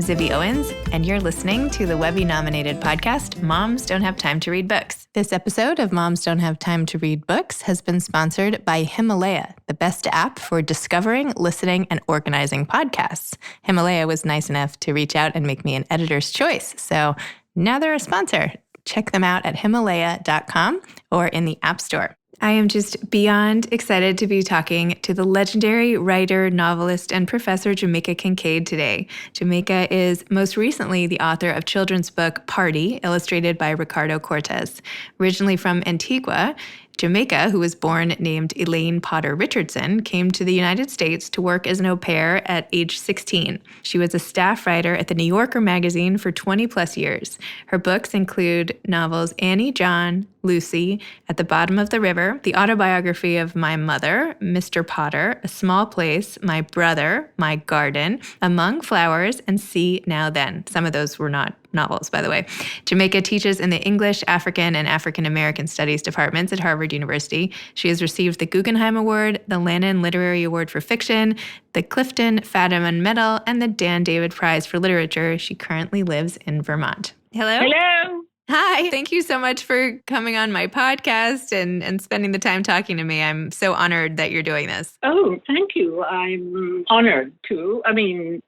Zibby Owens, and you're listening to the Webby-nominated podcast, Moms Don't Have Time to Read Books. This episode of Moms Don't Have Time to Read Books has been sponsored by Himalaya, the best app for discovering, listening, and organizing podcasts. Himalaya was nice enough to reach out and make me an editor's choice, so now they're a sponsor. Check them out at Himalaya.com or in the App Store. I am just beyond excited to be talking to the legendary writer, novelist, and professor Jamaica Kincaid today. Jamaica is most recently the author of children's book Party, illustrated by Ricardo Cortés. Originally from Antigua, Jamaica, who was born named Elaine Potter Richardson, came to the United States to work as an au pair at age 16. She was a staff writer at the New Yorker magazine for 20 plus years. Her books include novels Annie, John, Lucy, At the Bottom of the River, the autobiography of my mother, Mr. Potter, A Small Place, My Brother, My Garden, Among Flowers, and See Now Then. Some of those were not novels, by the way. Jamaica teaches in the English, African, and African American Studies departments at Harvard University. She has received the Guggenheim Award, the Lannan Literary Award for Fiction, the Clifton Fadiman Medal, and the Dan David Prize for Literature. She currently lives in Vermont. Hello? Hello. Hi. Thank you so much for coming on my podcast and spending the time talking to me. I'm so honored that you're doing this. Oh, thank you. I'm honored too. I've done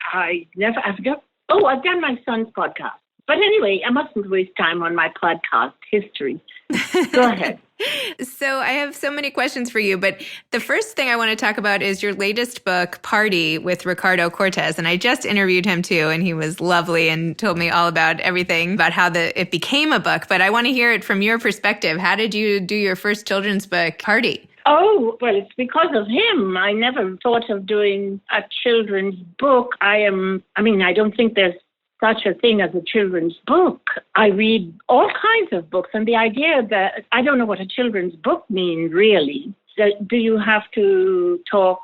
my son's podcast. But anyway, I mustn't waste time on my podcast history. Go ahead. So I have so many questions for you, but the first thing I want to talk about is your latest book, Party, with Ricardo Cortés. And I just interviewed him too, and he was lovely and told me all about everything about how it became a book. But I want to hear it from your perspective. How did you do your first children's book, Party? Oh, well, it's because of him. I never thought of doing a children's book. I don't think there's such a thing as a children's book. I read all kinds of books, and the idea that I don't know what a children's book means, really. Do you have to talk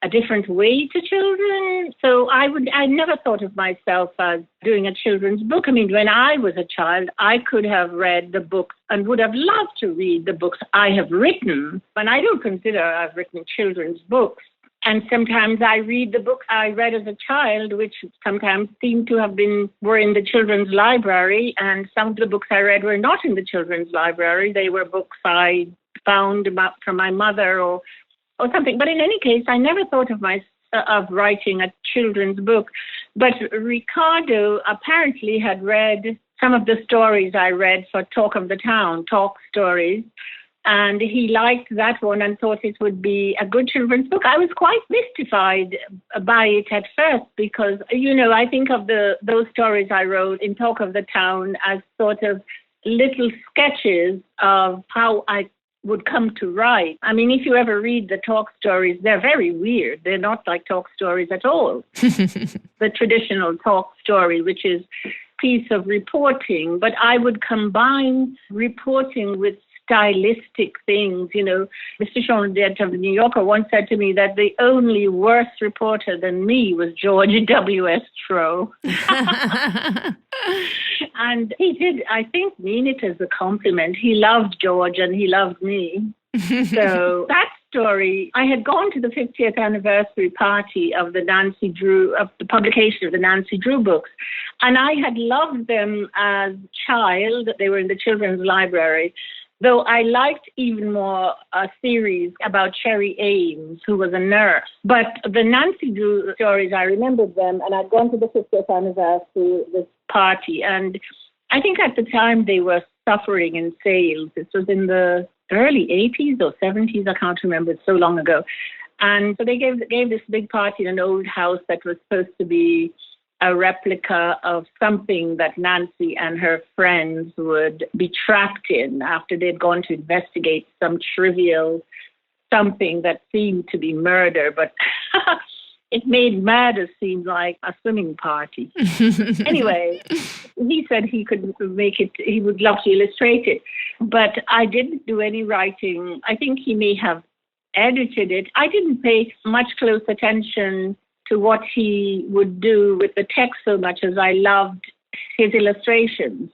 a different way to children? So I never thought of myself as doing a children's book. When I was a child, I could have read the books and would have loved to read the books I have written, but I don't consider I've written children's books. And sometimes I read the books I read as a child, which sometimes seem to were in the children's library. And some of the books I read were not in the children's library. They were books I found from my mother or something. But in any case, I never thought of writing a children's book. But Ricardo apparently had read some of the stories I read for Talk of the Town, talk stories. And he liked that one and thought it would be a good children's book. I was quite mystified by it at first because, I think of those stories I wrote in Talk of the Town as sort of little sketches of how I would come to write. If you ever read the talk stories, they're very weird. They're not like talk stories at all. The traditional talk story, which is a piece of reporting. But I would combine reporting with stylistic things. Mr. Sean Dent of the New Yorker once said to me that the only worse reporter than me was George W.S. Trow. And he did, I think, mean it as a compliment. He loved George and he loved me. So that story, I had gone to the 50th anniversary party of the publication of the Nancy Drew books. And I had loved them as a child. They were in the children's library. Though I liked even more a series about Cherry Ames, who was a nurse. But the Nancy Drew stories, I remembered them, and I'd gone to the 50th anniversary this party. And I think at the time they were suffering in sales. This was in the early 80s or 70s, I can't remember, it's so long ago. And so they gave this big party in an old house that was supposed to be a replica of something that Nancy and her friends would be trapped in after they'd gone to investigate some trivial something that seemed to be murder, but it made murder seem like a swimming party. Anyway, he said he could make it, he would love to illustrate it, but I didn't do any writing. I think he may have edited it. I didn't pay much close attention to what he would do with the text so much as I loved his illustrations.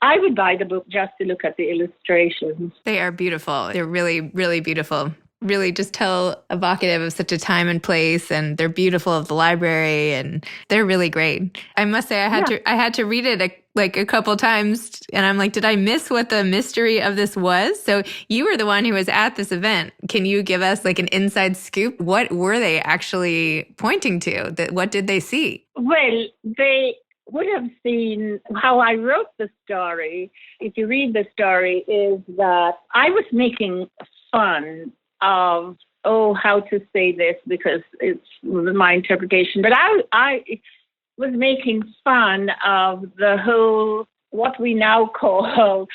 I would buy the book just to look at the illustrations. They are beautiful. They're really, really beautiful. really just tell evocative of such a time and place, and they're beautiful of the library, and they're really great. I must say, I had to read it a couple times, and I'm like, did I miss what the mystery of this was? So you were the one who was at this event. Can you give us like an inside scoop? What were they actually pointing to? What did they see? Well, they would have seen how I wrote the story. If you read the story, is that I was making fun of, how to say this, because it's my interpretation, but I was making fun of the whole, what we now call,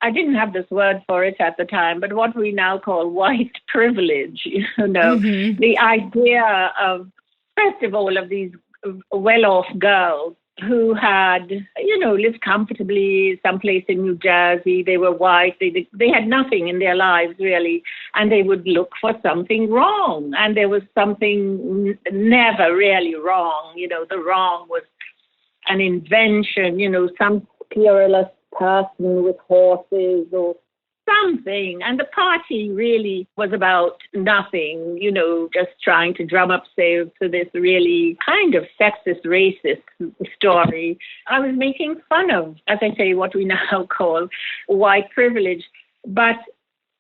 I didn't have this word for it at the time, but what we now call white privilege, the idea of, first of all, of these well-off girls who had, lived comfortably someplace in New Jersey. They were white. They had nothing in their lives, really. And they would look for something wrong. And there was something never really wrong. The wrong was an invention, some querulous person with horses or something. And the party really was about nothing, just trying to drum up sales to this really kind of sexist, racist story. I was making fun of, as I say, what we now call white privilege. But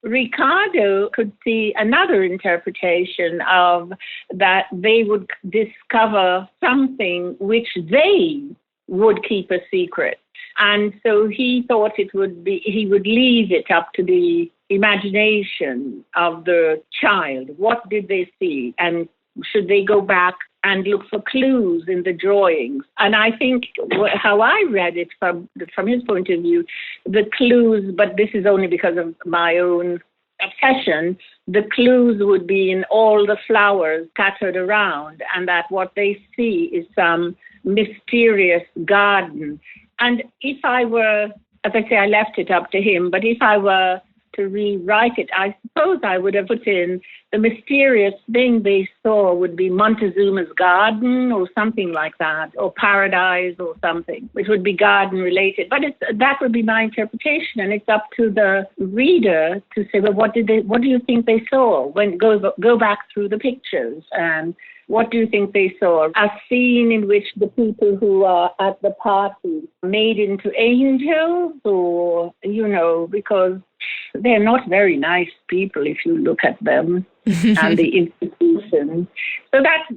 Ricardo could see another interpretation of that. They would discover something which they would keep a secret. And so he thought he would leave it up to the imagination of the child. What did they see? And should they go back and look for clues in the drawings? And I think how I read it from his point of view, the clues, but this is only because of my own obsession, the clues would be in all the flowers scattered around, and that what they see is some mysterious garden. And if I were, as I say, I left it up to him, but if I were to rewrite it, I suppose I would have put in the mysterious thing they saw would be Montezuma's garden or something like that, or paradise or something, which would be garden related. But that would be my interpretation, and it's up to the reader to say, well, what do you think they saw? When go back through the pictures, and what do you think they saw? A scene in which the people who are at the party made into angels, or, because they're not very nice people if you look at them and the institution. So that,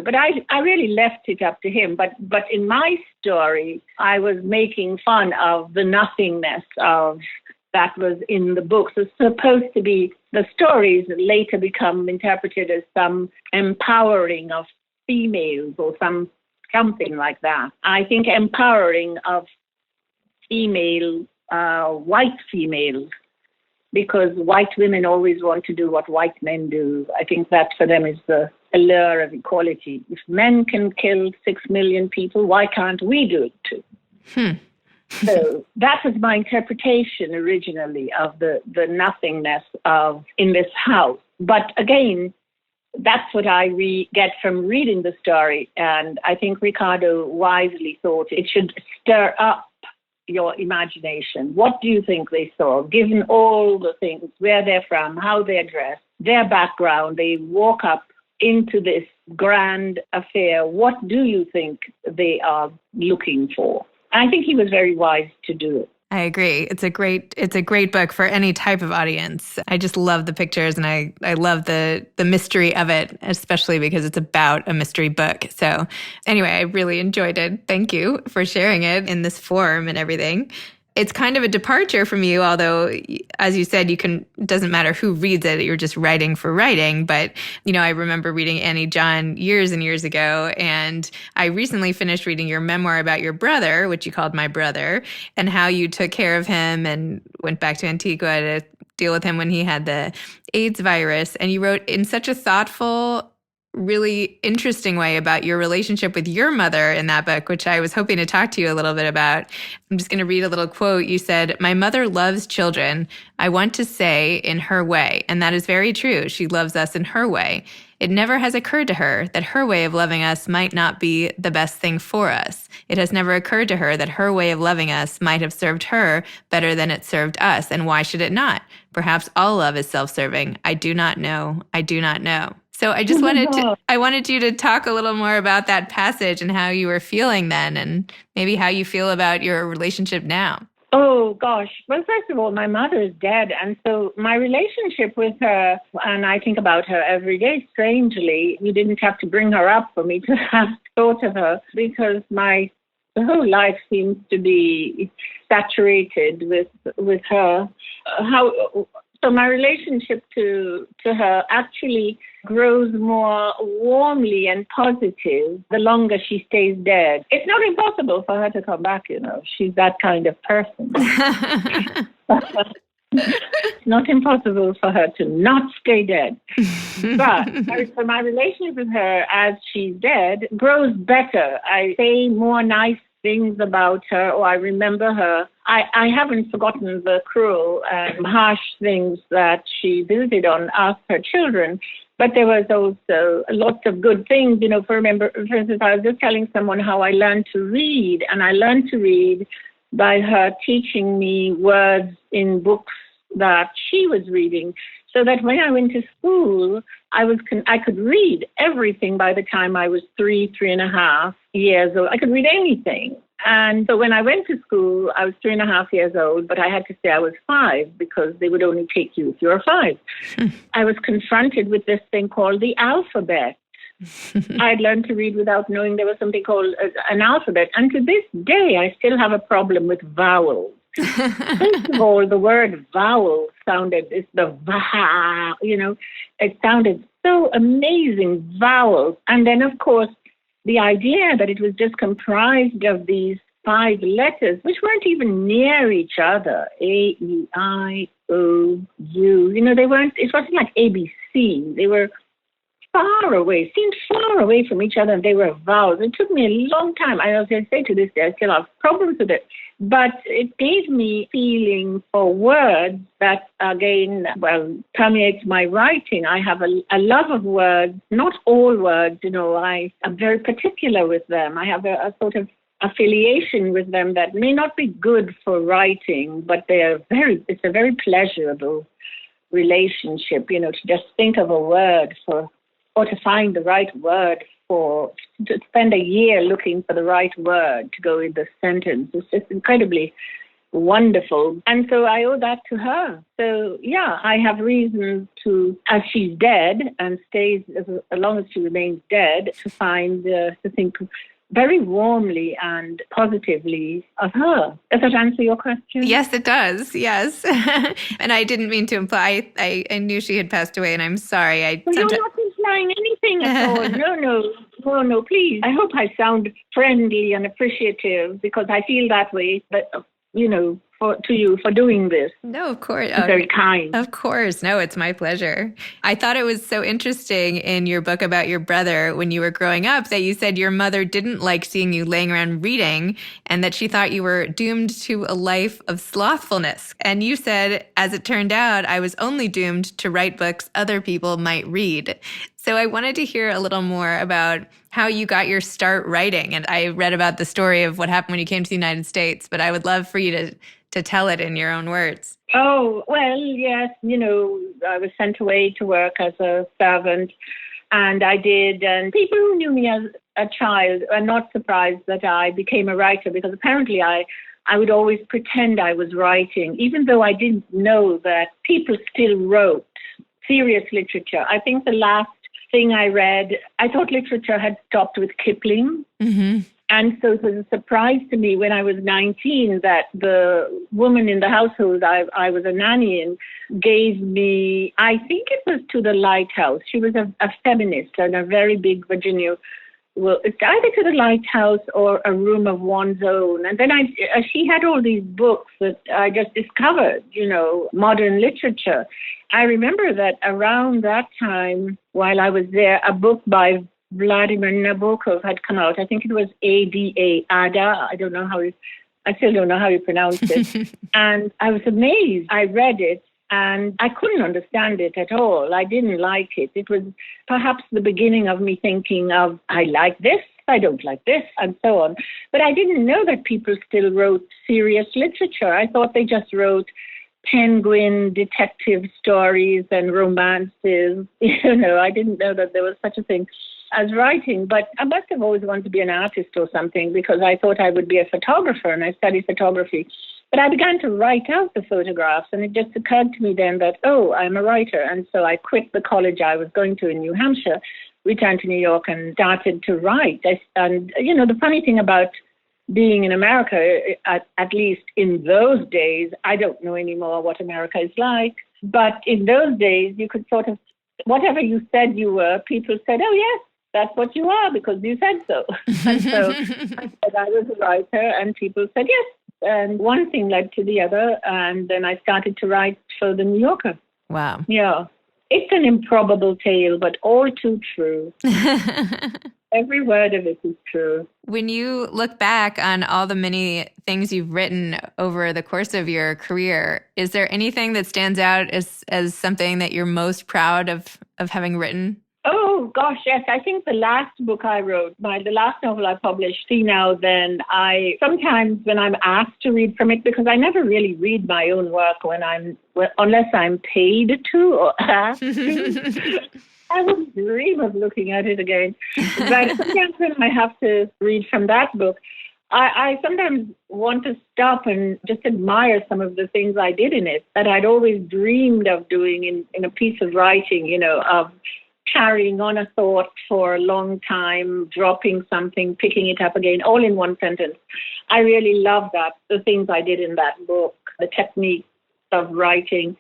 but I really left it up to him. But in my story, I was making fun of the nothingness of that was in the books. It's supposed to be, the stories later become interpreted as some empowering of females or something like that. I think empowering of female, white females, because white women always want to do what white men do. I think that for them is the allure of equality. If men can kill 6 million people, why can't we do it too? So that was my interpretation originally of the nothingness of in this house. But again, that's what I get from reading the story. And I think Ricardo wisely thought it should stir up your imagination. What do you think they saw? Given all the things, where they're from, how they're dressed, their background, they walk up into this grand affair. What do you think they are looking for? I think he was very wise to do it. I agree. It's a great book for any type of audience. I just love the pictures, and I love the mystery of it, especially because it's about a mystery book. So anyway, I really enjoyed it. Thank you for sharing it in this form and everything. It's kind of a departure from you, although, as you said, it doesn't matter who reads it. You're just writing for writing. But, I remember reading Annie John years and years ago. And I recently finished reading your memoir about your brother, which you called My Brother, and how you took care of him and went back to Antigua to deal with him when he had the AIDS virus. And you wrote in such a thoughtful really interesting way about your relationship with your mother in that book, which I was hoping to talk to you a little bit about. I'm just going to read a little quote. You said, "My mother loves children, I want to say, in her way." And that is very true. She loves us in her way. It never has occurred to her that her way of loving us might not be the best thing for us. It has never occurred to her that her way of loving us might have served her better than it served us. And why should it not? Perhaps all love is self-serving. I do not know. I do not know. So I just wanted you to talk a little more about that passage and how you were feeling then, and maybe how you feel about your relationship now. Oh, gosh. Well, first of all, my mother is dead. And so my relationship with her, and I think about her every day, strangely, you didn't have to bring her up for me to have thought of her, because the whole life seems to be saturated with her. So my relationship to her actually grows more warmly and positive the longer she stays dead. It's not impossible for her to come back, She's that kind of person. It's not impossible for her to not stay dead. But so my relationship with her as she's dead grows better. I say more nice things about her, or I remember her. I haven't forgotten the cruel and harsh things that she visited on us, her children, but there was also lots of good things. For instance, I was just telling someone how I learned to read, and I learned to read by her teaching me words in books that she was reading, so that when I went to school, I could read everything by the time I was 3.5 years old. I could read anything. And so when I went to school, I was 3.5 years old, but I had to say I was 5 because they would only take you if you were 5. I was confronted with this thing called the alphabet. I'd learned to read without knowing there was something called an alphabet. And to this day, I still have a problem with vowels. First of all, the word vowel sounded, it's the va, it sounded so amazing, vowels. And then, of course, the idea that it was just comprised of these 5 letters, which weren't even near each other, A, E, I, O, U, it wasn't like ABC. They were far away, seemed far away from each other, and they were vowels. It took me a long time. I was going to say to this day, I still have problems with it. But it gave me feeling for words that, again, permeates my writing. I have a love of words, not all words, I am very particular with them. I have a sort of affiliation with them that may not be good for writing, but it's a very pleasurable relationship, to just think of a word or to find the right word to spend a year looking for the right word to go in the sentence. It's just incredibly wonderful. And so I owe that to her. So, yeah, I have reason to, as she's dead and stays as long as she remains dead, to think very warmly and positively of her. Does that answer your question? Yes, it does. Yes. And I didn't mean to imply, I knew she had passed away, and I'm sorry. You're not implying anything at all. No, please. I hope I sound friendly and appreciative, because I feel that way, but, to you for doing this. No, of course. It's very kind. Of course. No, it's my pleasure. I thought it was so interesting in your book about your brother when you were growing up that you said your mother didn't like seeing you laying around reading, and that she thought you were doomed to a life of slothfulness. And you said, as it turned out, I was only doomed to write books other people might read. So I wanted to hear a little more about how you got your start writing. And I read about the story of what happened when you came to the United States, but I would love for you to tell it in your own words. Oh, well, yes. I was sent away to work as a servant, and I did. And people who knew me as a child are not surprised that I became a writer, because apparently I would always pretend I was writing, even though I didn't know that people still wrote serious literature. I think the last thing I read, I thought literature had stopped with Kipling. Mm-hmm. And so it was a surprise to me when I was 19 that the woman in the household I was a nanny in gave me, I think it was To the Lighthouse. She was a feminist and a very big Virginia. Well, it's either To the Lighthouse or A Room of One's Own. And then she had all these books that I just discovered, modern literature. I remember that around that time, while I was there, a book by Vladimir Nabokov had come out. I think it was Ada. I don't know I still don't know how you pronounce it. And I was amazed. I read it and I couldn't understand it at all. I didn't like it. It was perhaps the beginning of me thinking of, I like this, I don't like this, and so on. But I didn't know that people still wrote serious literature. I thought they just wrote penguin detective stories and romances. I didn't know that there was such a thing as writing, but I must have always wanted to be an artist or something, because I thought I would be a photographer, and I studied photography. But I began to write out the photographs, and it just occurred to me then that, I'm a writer. And so I quit the college I was going to in New Hampshire, returned to New York, and started to write. And the funny thing about being in America, at least in those days, I don't know anymore what America is like, but in those days, you could sort of, whatever you said you were, people said, oh, yes, that's what you are because you said so. And so I said I was a writer, and people said yes. And one thing led to the other, and then I started to write for the New Yorker. Wow. Yeah. It's an improbable tale, but all too true. Every word of it is true. When you look back on all the many things you've written over the course of your career, is there anything that stands out as something that you're most proud of having written? Oh, gosh, yes. I think the last book I wrote, the last novel I published, See Now Then, sometimes when I'm asked to read from it, because I never really read my own work unless I'm paid to or asked to. I wouldn't dream of looking at it again. But sometimes when I have to read from that book, I sometimes want to stop and just admire some of the things I did in it that I'd always dreamed of doing in a piece of writing, of carrying on a thought for a long time, dropping something, picking it up again, all in one sentence. I really love that, the things I did in that book, the techniques of writing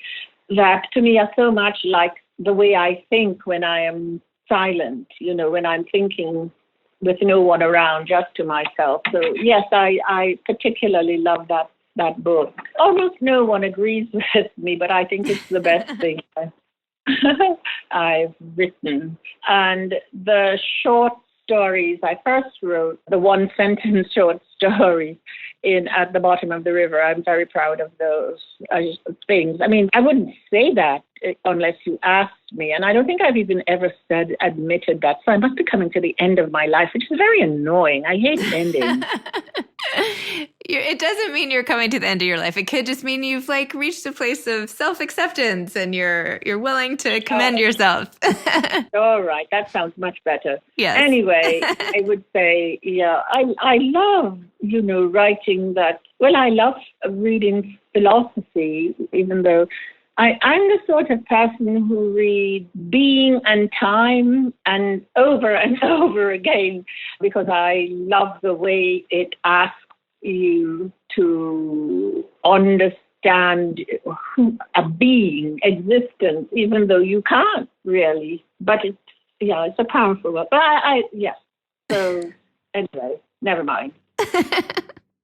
that to me are so much like the way I think when I am silent, when I'm thinking with no one around, just to myself. So yes, I particularly love that book. Almost no one agrees with me, but I think it's the best thing I've written. And the short stories, I first wrote the one-sentence short stories At the Bottom of the River. I'm very proud of those things. I mean, I wouldn't say that unless you asked me. And I don't think I've even ever admitted that. So I must be coming to the end of my life, which is very annoying. I hate ending. It doesn't mean you're coming to the end of your life. It could just mean you've reached a place of self-acceptance and you're willing to commend yourself. All right. That sounds much better. Yes. Anyway, I would say, I love, writing that. Well, I love reading philosophy, even though I'm the sort of person who reads Being and Time and over again, because I love the way it asks you to understand a being, existence, even though you can't really. But it's a powerful one. But so anyway, never mind.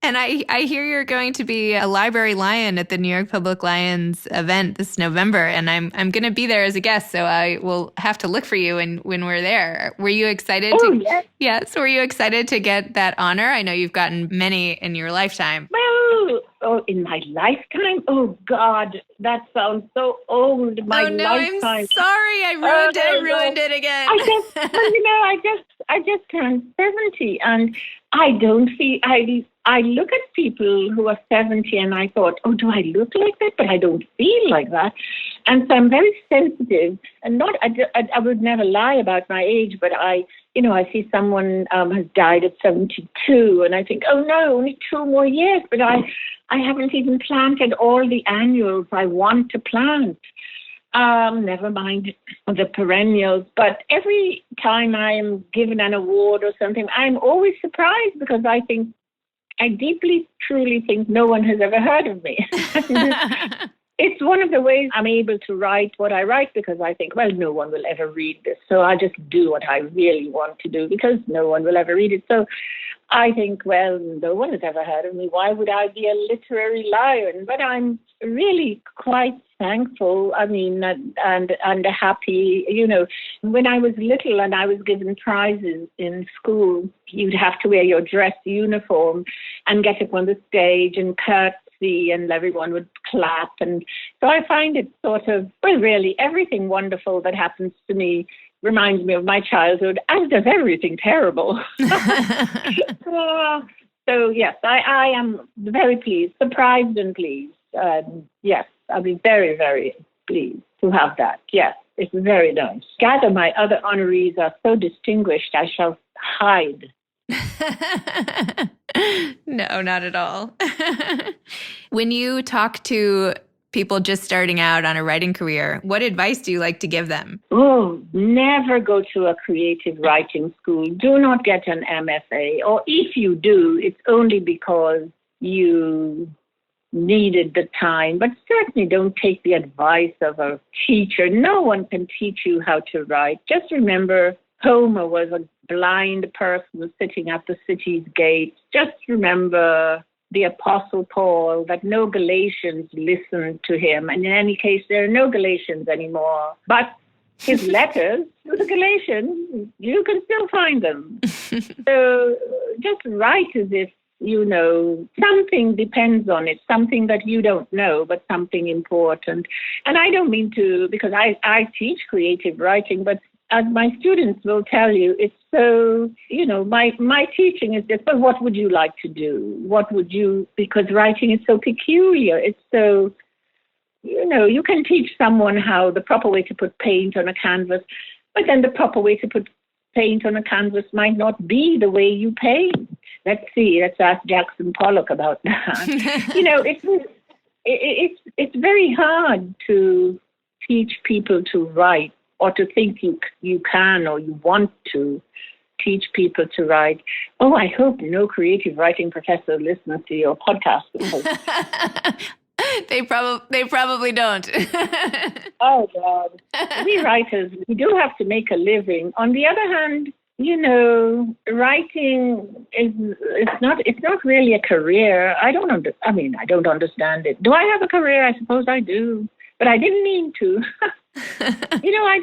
And I hear you're going to be a library lion at the New York Public Lions event this November, and I'm going to be there as a guest, so I will have to look for you when we're there. Were you excited? Yes. Yes. Were you excited to get that honor? I know you've gotten many in your lifetime. Well, in my lifetime? Oh, God, that sounds so old. My lifetime. I'm sorry. I ruined it again. I just turned 70, and I don't see. I look at people who are 70 and I thought, oh, do I look like that? But I don't feel like that. And so I'm very sensitive, and I would never lie about my age, but I see someone has died at 72 and I think, oh no, only 2 more years, but I haven't even planted all the annuals I want to plant. Never mind the perennials. But every time I am given an award or something, I'm always surprised because I deeply, truly think no one has ever heard of me. It's one of the ways I'm able to write what I write, because I think, well, no one will ever read this. So I just do what I really want to do because no one will ever read it. So I think, well, no one has ever heard of me. Why would I be a literary lion? But I'm really quite thankful. I mean, and happy. When I was little and I was given prizes in school, you'd have to wear your dress uniform and get up on the stage and curtsy, and everyone would clap. And so I find it sort of, well, really, everything wonderful that happens to me reminds me of my childhood, as does everything terrible. So yes, I am very pleased, surprised and pleased. Yes, I'll be very, very pleased to have that. Yes, it's very nice. Gather my other honorees are so distinguished, I shall hide. No, not at all. When you talk to people just starting out on a writing career, what advice do you like to give them? Oh, never go to a creative writing school. Do not get an MFA. Or if you do, it's only because you needed the time. But certainly don't take the advice of a teacher. No one can teach you how to write. Just remember, Homer was a blind person sitting at the city's gates. Just remember the Apostle Paul, that no Galatians listened to him. And in any case, there are no Galatians anymore. But his letters to the Galatians, you can still find them. So just write as if something depends on it, something that you don't know, but something important. And I don't mean to, because I teach creative writing, but as my students will tell you, it's so, my teaching is just, but what would you like to do? Because writing is so peculiar. It's so, you can teach someone how the proper way to put paint on a canvas, but then the proper way to put paint on a canvas might not be the way you paint. Let's ask Jackson Pollock about that. It's very hard to teach people to write, or to think you can or you want to teach people to write. Oh, I hope no creative writing professor listens to your podcast. They probably don't. Oh, God. We writers, we do have to make a living. On the other hand, writing it's not really a career. I don't understand it. Do I have a career? I suppose I do. But I didn't mean to. I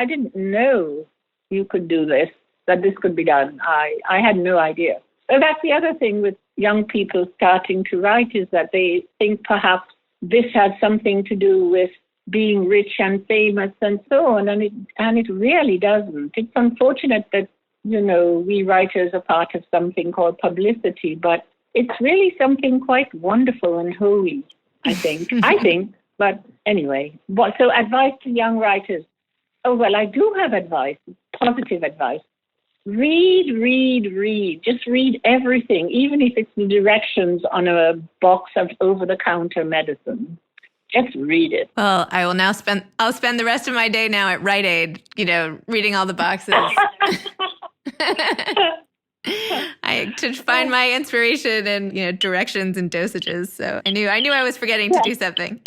didn't know you could do this, that this could be done. I had no idea. So that's the other thing with young people starting to write, is that they think perhaps this has something to do with being rich and famous and so on, and it really doesn't. It's unfortunate that, we writers are part of something called publicity, but it's really something quite wonderful and holy, I think. But anyway, so advice to young writers. Oh, well, I do have advice, positive advice. Read. Just read everything, even if it's the directions on a box of over-the-counter medicine. Just read it. Well, I'll spend the rest of my day now at Rite Aid, reading all the boxes. To find my inspiration and directions and dosages. So I knew I was forgetting to do something.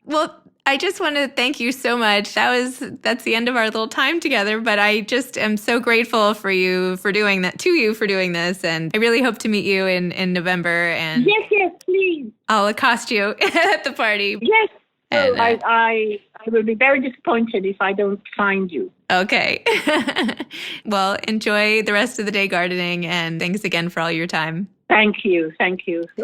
Well, I just want to thank you so much. That's the end of our little time together, but I just am so grateful for you for doing that, to you for doing this, and I really hope to meet you in November. And yes, please. I'll accost you at the party. Yes. And, I will be very disappointed if I don't find you. Okay. Well, enjoy the rest of the day gardening, and thanks again for all your time. Thank you.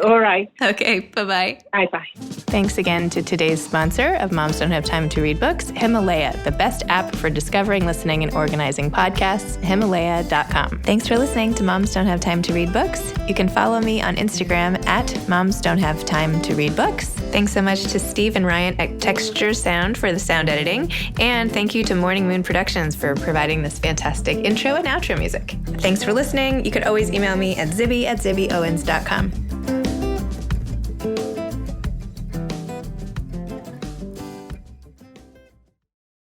All right. Okay, bye-bye. Bye-bye. Thanks again to today's sponsor of Moms Don't Have Time to Read Books, Himalaya, the best app for discovering, listening, and organizing podcasts, Himalaya.com. Thanks for listening to Moms Don't Have Time to Read Books. You can follow me on Instagram at Moms Don't Have Time to Read Books. Thanks so much to Steve and Ryan at Texture Sound for the sound editing. And thank you to Morning Moon Productions for providing this fantastic intro and outro music. Thanks for listening. You could always email me at zibby@zibbyowens.com.